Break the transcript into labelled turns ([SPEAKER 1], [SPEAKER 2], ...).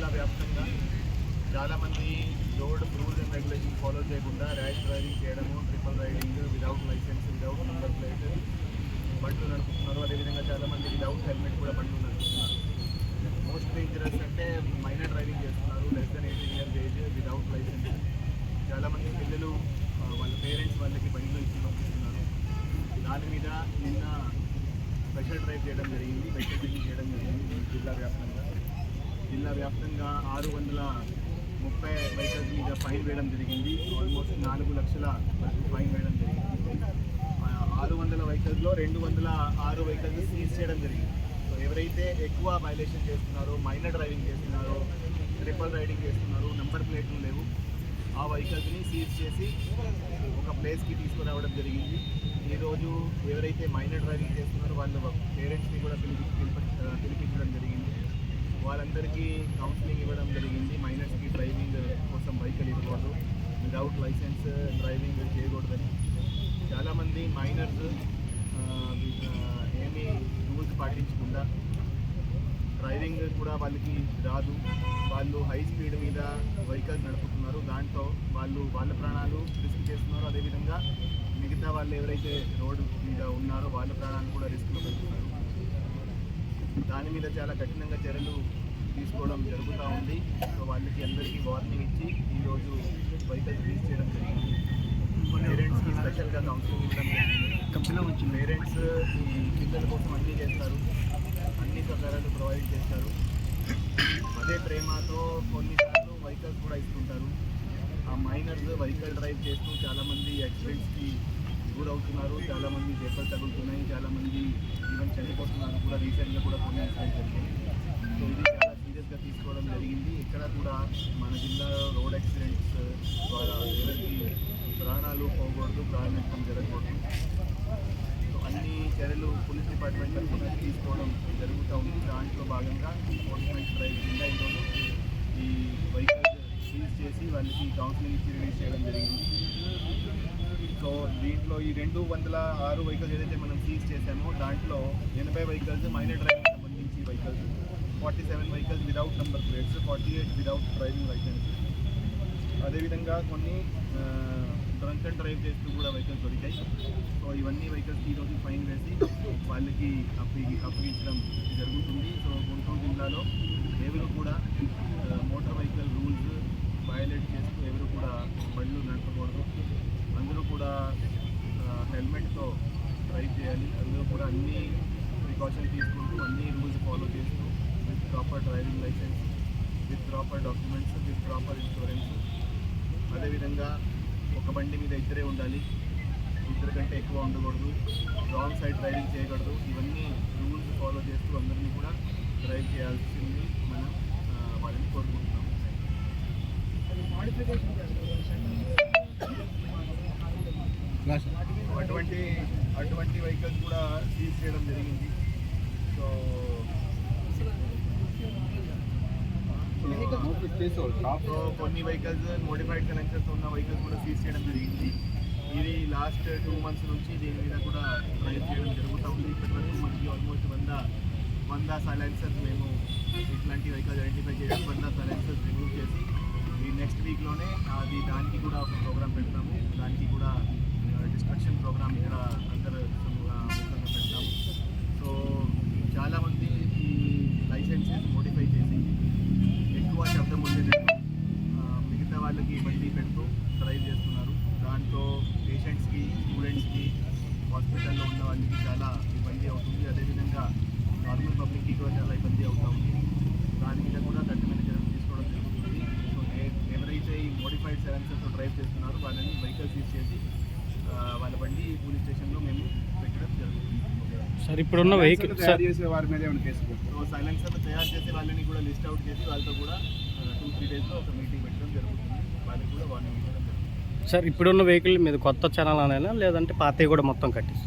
[SPEAKER 1] జిల్లా వ్యాప్తంగా చాలామంది road rules and regulation follow చేయకుండా ర్యాష్ డ్రైవింగ్ చేయడము, triple riding, without license, without number plate బండ్లు నడుపుతున్నారు. అదేవిధంగా చాలామంది విదౌట్ హెల్మెట్ కూడా బండ్లు నడుపుతున్నారు. మోస్ట్ డేంజరస్ అంటే మైనర్ డ్రైవింగ్ చేస్తున్నారు, less than 18 years age, without license. చాలామంది పిల్లలు వాళ్ళ పేరెంట్స్ వాళ్ళకి బండ్లు ఇచ్చి పంపిస్తున్నారు. దాని మీద నిన్న స్పెషల్ డ్రైవ్ చేయడం జరిగింది, స్పెషల్ చెకింగ్ చేయడం జరిగింది జిల్లా వ్యాప్తంగా 630 వెహికల్స్ మీద ఫైన్ వేయడం జరిగింది. ఆల్మోస్ట్ 4 లక్షల ఫైన్ వేయడం జరిగింది. 600 వెహికల్స్లో 206 వెహికల్స్ సీజ్ చేయడం జరిగింది. సో ఎవరైతే ఎక్కువ వైలేషన్ చేస్తున్నారో, మైనర్ డ్రైవింగ్ చేస్తున్నారో, ట్రిపుల్ రైడింగ్ చేస్తున్నారో, నెంబర్ ప్లేట్లు లేవు, ఆ వెహికల్స్ని సీజ్ చేసి ఒక ప్లేస్కి తీసుకురావడం జరిగింది. ఈరోజు ఎవరైతే మైనర్ డ్రైవింగ్ చేస్తున్నారో వాళ్ళ పేరెంట్స్ని కూడా పిలిపించడం జరిగింది. వాళ్ళందరికీ కౌన్సిలింగ్ ఇవ్వడం జరిగింది. మైనర్స్కి డ్రైవింగ్ కోసం వెహికల్ ఇవ్వకూడదు, విదౌట్ లైసెన్స్ డ్రైవింగ్ చేయకూడదని. చాలామంది మైనర్స్ ఏమీ రూల్స్ పాటించకుండా డ్రైవింగ్ కూడా వాళ్ళకి రాదు, వాళ్ళు హై స్పీడ్ మీద వెహికల్స్ నడుపుతున్నారు. దాంట్లో వాళ్ళ ప్రాణాలు రిస్క్ చేస్తున్నారు. అదేవిధంగా మిగతా వాళ్ళు ఎవరైతే రోడ్డు మీద ఉన్నారో వాళ్ళ ప్రాణాలు కూడా రిస్క్లో పెడుతున్నారు. దాని మీద చాలా కఠినంగా చర్యలు తీసుకోవడం జరుగుతూ ఉంది. సో వాళ్ళకి అందరికీ వార్నింగ్ ఇచ్చి ఈరోజు వెహికల్స్ రీచ్ చేయడం జరిగింది. పేరెంట్స్కి స్పెషల్గా కౌన్సిలింగ్ ఇవ్వడం జరిగింది. పేరెంట్స్ ఈ పిల్లల కోసం అన్నీ చేస్తారు, అన్ని సౌకర్యాలు ప్రొవైడ్ చేస్తారు. అదే ప్రేమతో కొన్నిసార్లు వెహికల్స్ కూడా ఇస్తుంటారు. ఆ మైనర్స్ వెహికల్ డ్రైవ్ చేస్తూ చాలామంది యాక్సిడెంట్స్కి గురవుతున్నారు, చాలామంది దెబ్బలు తగులుతున్నాయి, చాలామంది ఈవెన్ చనిపోతున్నారు కూడా. రీసెంట్గా కూడా కొన్ని యాక్సిడెంట్స్ జరిగింది. సో ఇది చాలా సీరియస్గా తీసుకోవడం జరిగింది. ఇక్కడ కూడా మన జిల్లాలో రోడ్ యాక్సిడెంట్స్ ద్వారా ఎవరికి ప్రాణాలు పోకూడదు, ప్రాణ నష్టం జరగకూడదు. సో అన్ని చర్యలు పోలీస్ డిపార్ట్మెంట్ తరఫున తీసుకోవడం జరుగుతూ ఉంది. దాంట్లో భాగంగా ఎన్ఫోర్స్మెంట్ డ్రైవ్ కింద ఈరోజు ఈ వెహికల్ సీజ్ చేసి వాళ్ళకి కౌన్సిలింగ్ ఇచ్చి రిలీజ్ చేయడం జరిగింది. సో దీంట్లో ఈ 206 వెహికల్స్ ఏదైతే మనం సీజ్ చేసామో దాంట్లో 80 వెహికల్స్ మైనర్ డ్రైవింగ్ సంబంధించి vehicles, 47 vehicles without number plates, 48 without driving license. అదేవిధంగా కొన్ని డ్రంక్ అండ్ డ్రైవ్ చేస్తూ కూడా వెహికల్స్ దొరికాయి. సో ఇవన్నీ వెహికల్స్కి ఈరోజు ఫైన్ వేసి వాళ్ళకి అప్పగించడం జరుగుతుంది. సో గుంటూరు జిల్లాలో ఎవరు కూడా మోటార్ వెహికల్ రూల్స్ వయలేట్ చేస్తూ ఎవరు కూడా బండ్లు నడపకూడదు. అందరూ కూడా హెల్మెట్తో డ్రైవ్ చేయాలి. అందరూ కూడా అన్ని ప్రికాషన్ తీసుకుంటూ అన్ని రూల్స్ ఫాలో చేస్తూ with proper driving license, with proper documents, with proper insurance. అదేవిధంగా ఒక బండి మీద ఇద్దరే ఉండాలి, ఇద్దరు కంటే ఎక్కువ ఉండకూడదు, రాంగ్ సైడ్ డ్రైవింగ్ చేయకూడదు. ఇవన్నీ రూల్స్ ఫాలో చేస్తూ అందరినీ కూడా డ్రైవ్ చేయాల్సింది మనం వాళ్ళని కోరుకుంటున్నాం. అటువంటి వెహికల్స్ కూడా సీజ్ చేయడం జరిగింది. సో కొన్ని వెహికల్స్ మోడిఫైడ్ కనెక్షన్స్ ఉన్న వెహికల్స్ కూడా సీజ్ చేయడం జరిగింది. ఇది లాస్ట్ 2 months నుంచి దీని మీద కూడా డ్రైవ్ చేయడం జరుగుతూ ఉంది. ఇప్పటివరకు మనకి ఆల్మోస్ట్ 100 సైలెన్సర్స్ మేము ఇట్లాంటి వెహికల్స్ ఐడెంటిఫై చేసి 100 సైలెన్సర్స్ రిమూవ్ చేసి ఈ నెక్స్ట్ వీక్లోనే దానికి కూడా ఒక ప్రోగ్రామ్ పెడతాము. దానికి కూడా డిస్ట్రక్షన్ ప్రోగ్రామ్ ఇక్కడ ముఖ్యంగా పెడతాము. సో చాలామంది ఈ లైసెన్సెస్ మోడిఫై చేసి ఎక్కువ శబ్దం ఉండేటట్టు మిగతా వాళ్ళకి బండి పెడుతూ డ్రైవ్ చేస్తున్నారు. దాంట్లో పేషెంట్స్కి, స్టూడెంట్స్కి, హాస్పిటల్లో ఉన్న వాళ్ళకి చాలా ఇబ్బంది అవుతుంది. అదేవిధంగా నార్మల్ పబ్లిక్కి కూడా చాలా ఇబ్బంది అవుతూ ఉంది. దాని మీద కూడా కఠినమైన చర్యలు తీసుకోవడం జరుగుతుంది. సో ఎవరైతే ఈ మోడిఫైడ్ సైలెన్సర్తో డ్రైవ్ చేస్తున్నారో వాళ్ళని వెహికల్ సీజ్ చేసి వాళ్ళ బండి పోలీస్ స్టేషన్లో మేము పెట్టడం జరుగుతుంది.
[SPEAKER 2] సార్ ఇప్పుడున్న వెహికల్
[SPEAKER 3] తయారు చేసే వారి మీద ఏమైనా కేసు పెట్టారు?
[SPEAKER 1] సో సైలెన్సర్లు తయారు చేసే వాళ్ళని కూడా లిస్ట్ అవుట్ చేసి వాళ్ళతో కూడా 2-3 డేస్లో ఒక మీటింగ్ పెట్టడం జరుగుతుంది. వాళ్ళకి కూడా వార్నింగ్ ఇవ్వడం జరుగుతుంది.
[SPEAKER 2] సార్ ఇప్పుడున్న వెహికల్ మీద కొత్త ఛానల్ అనేనా లేదంటే పాతవి కూడా మొత్తం కట్టేసి?